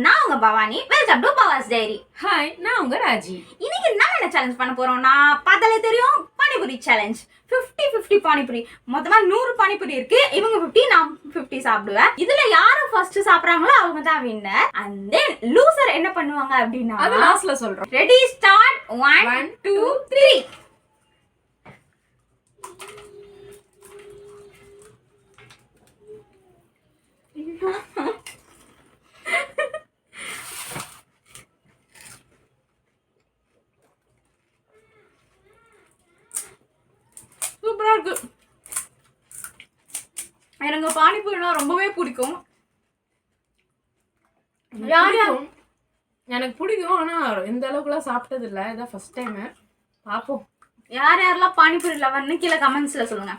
நான் உங்க Bhavani. Welcome to Bhava's diary. Hi, நான் உங்க ராஜி. இன்னைக்கு நம்ம என்ன சேலஞ்ச் பண்ண போறோம்னா, பார்த்தாலே தெரியும், பானிபூரி சேலஞ்ச். 50-50 பானிபூரி. மொத்தமா 100 பானிபூரி இருக்கு. இவங்க 50, நான் 50 சாப்பிடுவேன். இதுல யாரு ஃபர்ஸ்ட் சாப்பிடுறாங்களோ அவங்க தான் வின்னர். அண்ட் தென் லூசர் என்ன பண்ணுவாங்க அப்படின்னா, அது லாஸ்ட்ல சொல்றோம். Ready start. 1 2 3. சூப்பரா இருக்கு. எனக்கு பானிபூரினா ரொம்பவே பிடிக்கும். எனக்கு பிடிக்கும், ஆனா இந்த அளவுக்குலாம் சாப்பிட்டது இல்லை. இதான் ஃபர்ஸ்ட் டைம். பாப்போம் யார் யாரெல்லாம் பானிபூரி லவர்னு கீழே கமெண்ட்ஸ்ல சொல்லுங்க.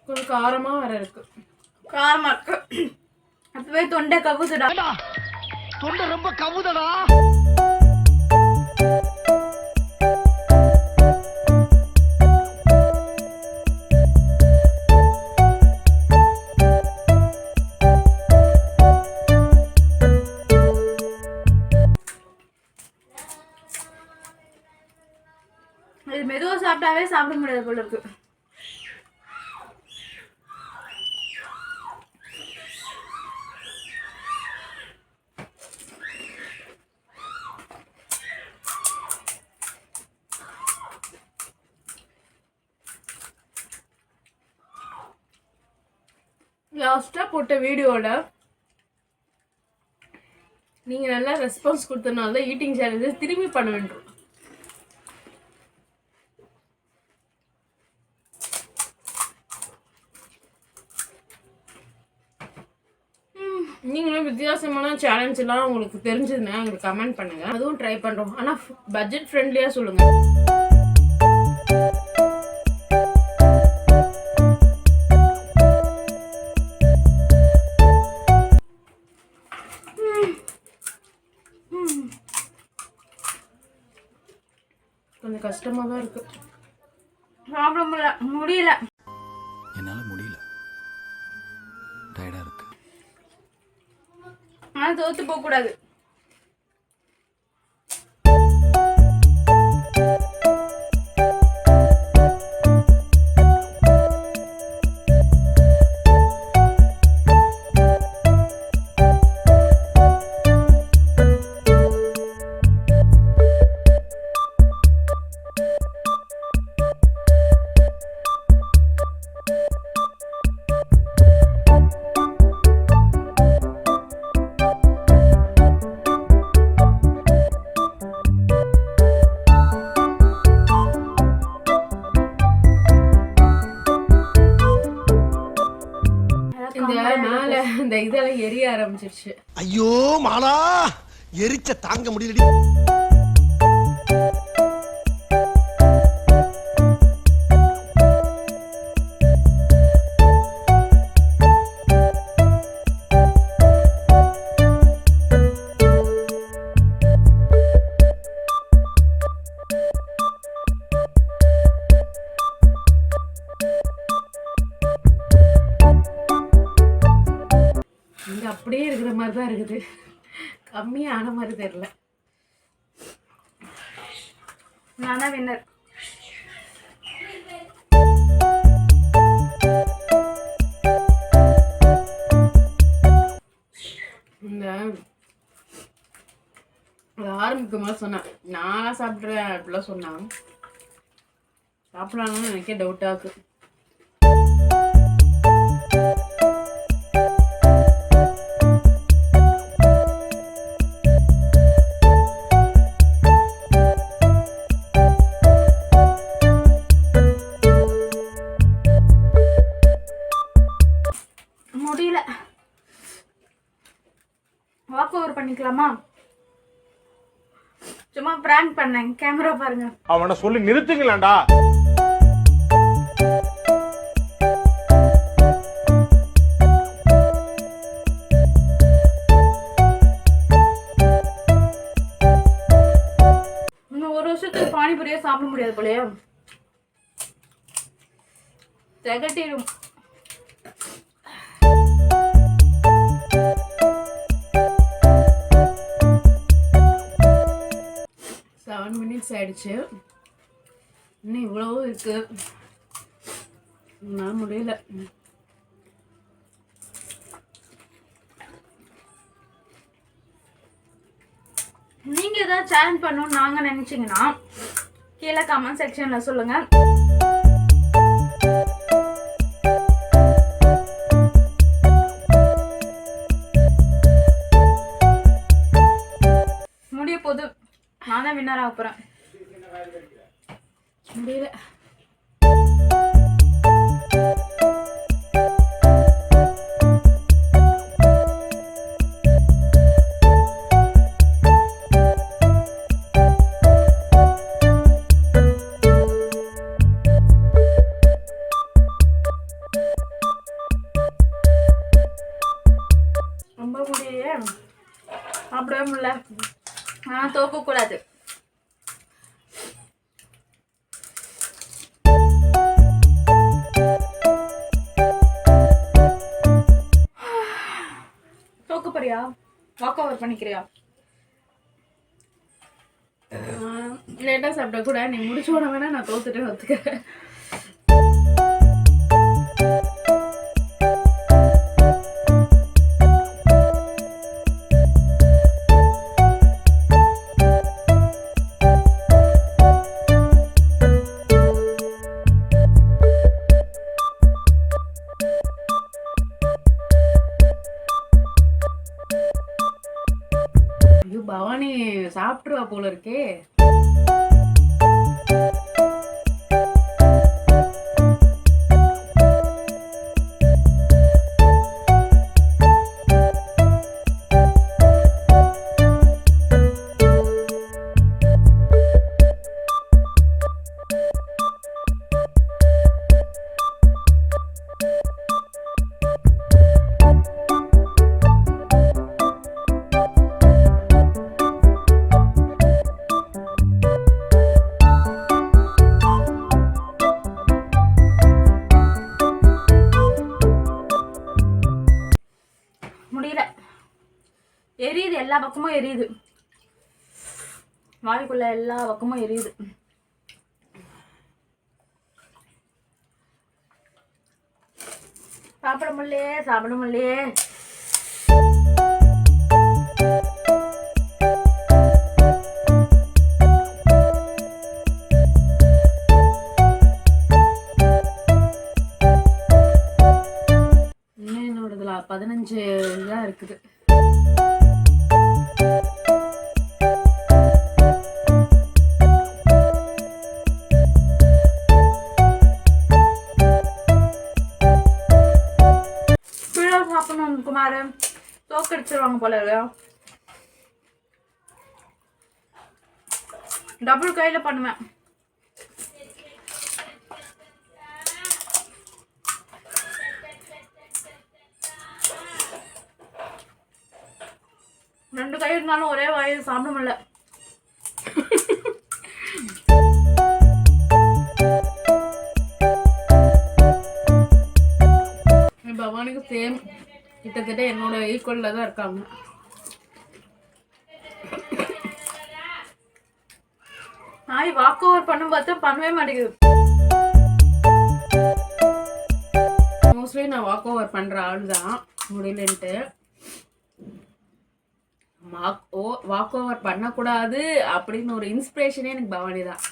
கொஞ்சம் காரமா வர இருக்கு. காரமா இருக்கு. அப்பவே தொண்டை கவுதுடா. தொண்டை ரொம்ப கவுதடா. இது மெதுவா சாப்பிட்டாவே சாப்பிட முடியாது போல இருக்கு. லாஸ்டா போட்ட வீடியோல நீங்க நல்லா ரெஸ்பான்ஸ் கொடுத்தனால தான் ஈட்டிங் சேலஞ்சஸ் திரும்பி பண்ண வேண்டும். நீங்களும் வித்தியாசமான சேலஞ்ச் எல்லாம் உங்களுக்கு தெரிஞ்சதுன்னா உங்களுக்கு கமெண்ட் பண்ணுங்க. அதுவும் ட்ரை பண்றோம். ஆனா பட்ஜெட் ஃப்ரெண்ட்லியா சொல்லுங்க. கொஞ்சம் கஷ்டமா தான் இருக்கு. சாப்பிட முடியல. என்னால முடியல. டயர்டா இருக்கு. ஆனா தோத்து போக கூடாது. இந்த இதெல்லாம் எரிய ஆரம்பிச்சிருச்சு. ஐயோ மாலா, எரிச்ச தாங்க முடியலடி. அப்படியே இருக்கிற மாதிரி தான் இருக்குது. கம்மியான மாதிரி தெரியல. நான் தான் வின்னர். இந்த ஆரம்பிக்கும் போது சொன்னேன் நான் சாப்பிட்றேன் அப்படிலாம் சொன்னாங்க. சாப்பிடலான்னு எனக்கே டவுட்டா இருக்கு. முடியல. வாக் ஓவர் பண்ணிக்கலாமா? சும்மா பிராங்க் பண்ணேன். கேமரா பாருங்க. அவனை சொல்லி நிறுத்துங்களேன்டா. பானிபூரியே சாப்பிட முடியாது போலயே. திகட்டிடும். minutes ஆயிடுச்சு. இன்னும் இவ்வளவோ இருக்கு. நான் முடியல. நீங்க ஏதாவது சேலஞ்ச் பண்ணணும்னு நாங்க நினைச்சீங்கன்னா கீழே கமெண்ட் செக்ஷன்ல சொல்லுங்க. முடிய போது நான் தான் வின்னர் ஆக போறேன். முடியல. ரொம்ப முடியலையே, சாப்பிடவே முடியல. தோக்க கூடாது. தோக்க போறியா? வாக் ஓவர் பண்ணிக்கிறியா? லேட்டா சாப்பிட்டா கூட நீ முடிச்ச உடனே வேணா நான் தோத்துட்டேன்னு ஒத்துக்கிறேன். பவானி சாப்பிட்டுருவா போல இருக்கே. முடியல, எரியுது, எல்லா பக்கமும் எரியுது, வாய்க்குள்ள எல்லா பக்கமும் எரியுது. சாப்பிட முடியலையே. இன்னும் என்னோடதுல 15 தான் இருக்குது. சாப்பிடணும் குமார், தோக்கடிச்சிருவாங்க போல இல்லையா? டபுள் கையில பண்ணுவேன். ரெண்டு கை இருந்தாலும் ஒரே வாயில் சாப்பிட முடியல. பவானிக்கு சேம், கிட்டத்தட்ட என்னோட ஈக்குவல்ல தான் இருக்காங்க. நாய் வாக் ஓவர் பண்ணும் பார்த்தா பண்ணவே மாட்டேங்குது. மோஸ்ட்லி நான் வாக் ஓவர் பண்ற ஆள் தான், முடியலன்ட்டு. வாக் ஓவர் பண்ணக்கூடாது அப்படின்னு ஒரு இன்ஸ்பிரேஷனே எனக்கு பவானி தான்.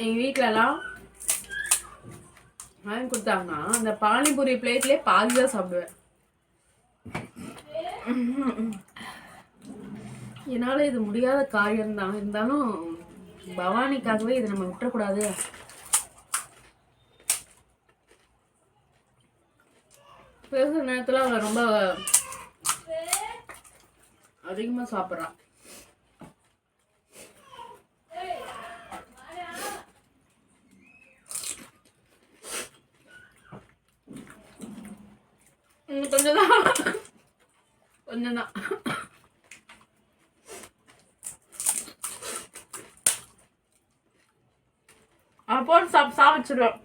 எங்க வீட்டுலலாம் வாங்கி கொடுத்தாங்கன்னா அந்த பானிபூரி பிளேட்லயே பாதி தான் சாப்பிடுவேன். என்னால இது முடியாத காரியம் தான், இருந்தாலும் பவானிக்காகவே இதை நம்ம விட்டுறக்கூடாது. பேசுற நேரத்துல அவங்க ரொம்ப அதிகமா சாப்பிட்றா. கொஞ்சம் தான். அப்போ சாப்பிடுவோம்.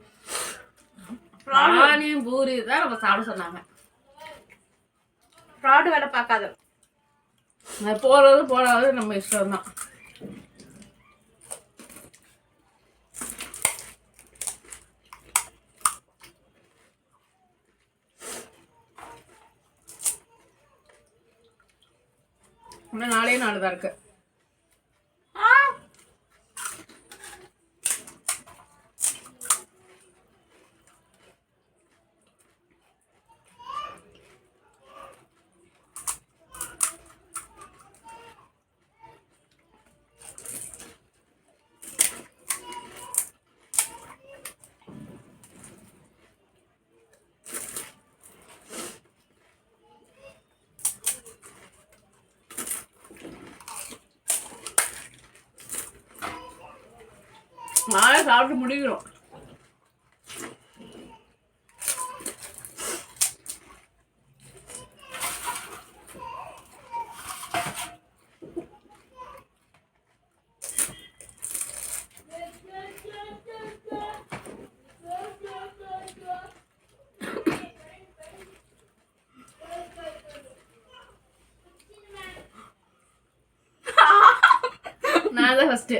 ராணியும் பூரி தான் நம்ம சாப்பிட சொன்னாங்க. ஃப்ராடு வேலை பார்க்காது. போறது போடாது நம்ம இஷ்டம் தான். இன்னும் 4 நாள் தான் இருக்கு. நாளை சாப்பிட்டு முடிக்கிறோம். நான் தான் ஃபர்ஸ்ட்.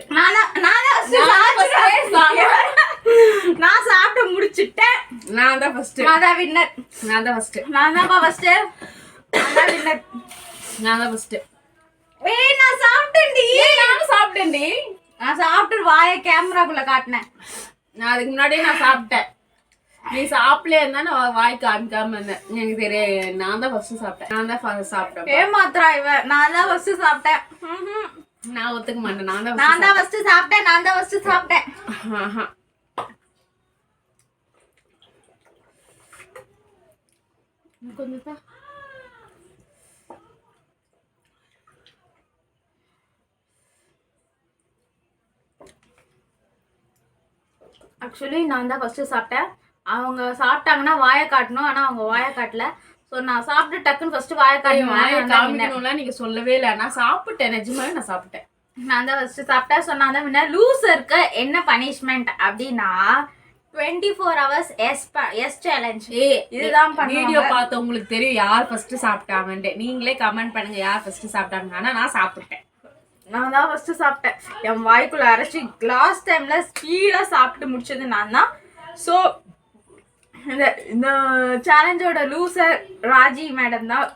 நான் சாப்பிட்டு முடிச்சிட்டேன். நான் தான் ஃபர்ஸ்ட். நான் தான் வின்னர். நான் தான் ஃபர்ஸ்ட். நான் தான் ஃபர்ஸ்ட். நான் தான் வின்னர். நான் தான் ஃபர்ஸ்ட். ஏய் நான் சாப்பிட்டேன்டி. நானும் சாப்பிட்டேன்டி. நான் சாப்பிட்டு வாயை கேமராக்குள்ள காட்டினேன். நான் அதுக்கு முன்னாடியே நான் சாப்பிட்டேன். நீ சாப்பிடல இருந்தா நான் வாய் காமிக்காம இருந்தேன். எனக்கு தெரியும். நான் தான் ஃபர்ஸ்ட் சாப்பிட்டேன். நான் தான் ஃபர்ஸ்ட் சாப்பிட்டேன். ஏமாத்துறா இவ. நான் தான் ஃபர்ஸ்ட் சாப்பிட்டேன். நான் ஒத்துக்க மாட்டேன். நான் தான் ஃபர்ஸ்ட் சாப்பிட்டேன். நான் தான் ஃபர்ஸ்ட் சாப்பிட்டேன். கொஞ்சம் ஆக்சுவலி நான் தான் ஃபர்ஸ்ட் சாப்பிட்டேன். அவங்க சாப்பிட்டாங்கன்னா வாயை காட்டணும். ஆனா அவங்க வாயை காட்டல. ஸோ நான் சாப்பிட்டு டக்குன்னு ஃபர்ஸ்ட் வாயை காமிக்கணும்லாம் நீங்க சொல்லவே இல்லை. நான் சாப்பிட்டேன். நிஜமாவே நான் சாப்பிட்டேன். நான் தான் ஃபர்ஸ்ட் சாப்பிட்டேன். ஸோ நான் தான் வின்னர். லூசருக்கு என்ன பனிஷ்மெண்ட் அப்படின்னா 24 hours எஸ் சேலஞ்ச். இதுதான் வீடியோ பார்த்து உங்களுக்கு தெரியும் யார் ஃபர்ஸ்ட் சாப்பிட்டாங்கன்ட்டு. நீங்களே கமெண்ட் பண்ணுங்க யார் ஃபர்ஸ்ட் சாப்பிட்டாங்க. ஆனா நான் சாப்பிட்டேன். நான் தான் ஃபர்ஸ்ட் சாப்பிட்டேன். என் வாய்க்குள்ள அரைச்சி லாஸ்ட் டைம்ல ஸ்பீடா சாப்பிட்டு முடிச்சது நான் தான். ஸோ இந்த சேலஞ்சோட லூசர் ராஜி மேடம் தான்.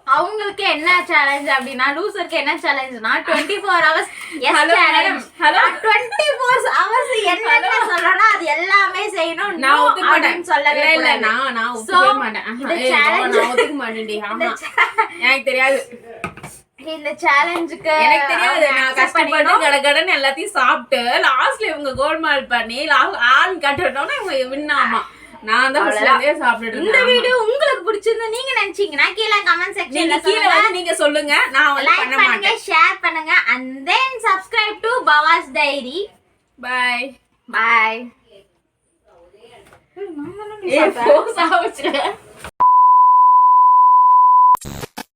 அவங்களுக்கு என்ன சேலஞ்ச் அப்படின்னா லூசருக்கு என்ன சேலஞ்ச்னா 24 hours எஸ் சேலஞ்ச். 24 hours என்ன சொல்லணும் அது எல்லாமே செய்யணும். நான் ஒத்துக்க மாட்டேன். சொல்லவே இல்ல நான் ஒத்துக்க மாட்டேன். நான் ஒத்துக்க மாட்டேன்டி. ஆமா எனக்கு தெரியாது. இந்த சேலஞ்சுக்கு எனக்கு தெரியாது. நான் கஷ்டப்பட்டு கடகடன்னு எல்லாத்தையும் சாப்பிட்டு லாஸ்ட்ல இவங்க கோல்மால் பண்ணி ஆள் கட்டணும்னா இவங்க வின்னாமா. நான் தான் சாப்பிட்டுட்டு. இந்த வீடியோ உங்களுக்கு பிடிச்சிருந்தா நீங்க நினைச்சீங்கன்னா கீழ கமெண்ட் செக்ஷன்ல கீழ வந்து நீங்க சொல்லுங்க. நான் வந்து லைக் பண்ணுங்க, ஷேர் பண்ணுங்க and then subscribe to Bava's Diary. Bye. Bye. ஏய் போ சாவச்சே.